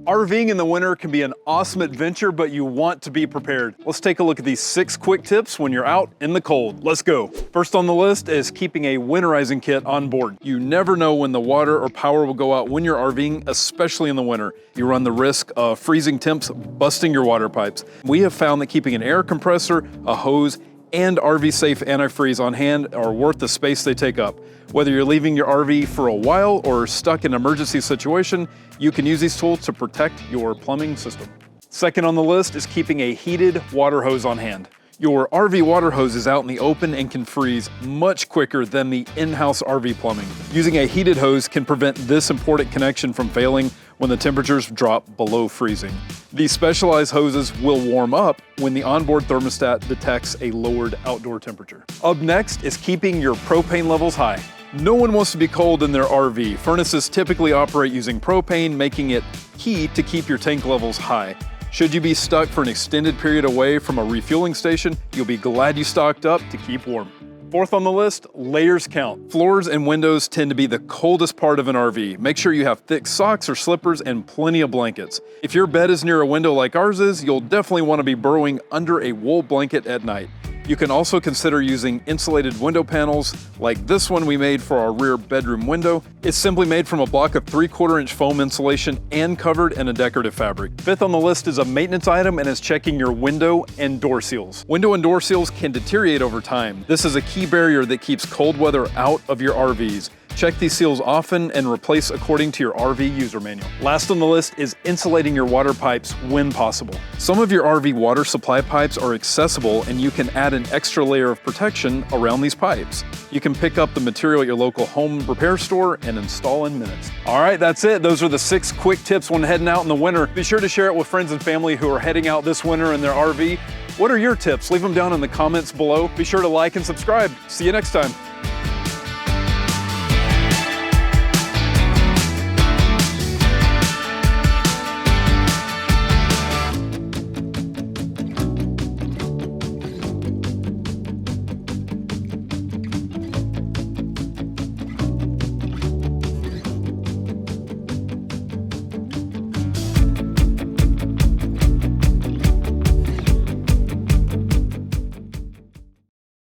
RVing in the winter can be an awesome adventure, but you want to be prepared. Let's take a look at these 6 quick tips when you're out in the cold. Let's go. First on the list is keeping a winterizing kit on board. You never know when the water or power will go out when you're RVing, especially in the winter. You run the risk of freezing temps busting your water pipes. We have found that keeping an air compressor, a hose, and RV-safe antifreeze on hand are worth the space they take up. Whether you're leaving your RV for a while or stuck in an emergency situation, you can use these tools to protect your plumbing system. Second on the list is keeping a heated water hose on hand. Your RV water hose is out in the open and can freeze much quicker than the in-house RV plumbing. Using a heated hose can prevent this important connection from failing when the temperatures drop below freezing. These specialized hoses will warm up when the onboard thermostat detects a lowered outdoor temperature. Up next is keeping your propane levels high. No one wants to be cold in their RV. Furnaces typically operate using propane, making it key to keep your tank levels high. Should you be stuck for an extended period away from a refueling station, you'll be glad you stocked up to keep warm. Fourth on the list, layers count. Floors and windows tend to be the coldest part of an RV. Make sure you have thick socks or slippers and plenty of blankets. If your bed is near a window like ours is, you'll definitely want to be burrowing under a wool blanket at night. You can also consider using insulated window panels like this one we made for our rear bedroom window. It's simply made from a block of 3/4 inch foam insulation and covered in a decorative fabric. Fifth on the list is a maintenance item and is checking your window and door seals. Window and door seals can deteriorate over time. This is a key barrier that keeps cold weather out of your RVs. Check these seals often and replace according to your RV user manual. Last on the list is insulating your water pipes when possible. Some of your RV water supply pipes are accessible and you can add an extra layer of protection around these pipes. You can pick up the material at your local home repair store and install in minutes. All right, that's it. Those are the 6 quick tips when heading out in the winter. Be sure to share it with friends and family who are heading out this winter in their RV. What are your tips? Leave them down in the comments below. Be sure to like and subscribe. See you next time.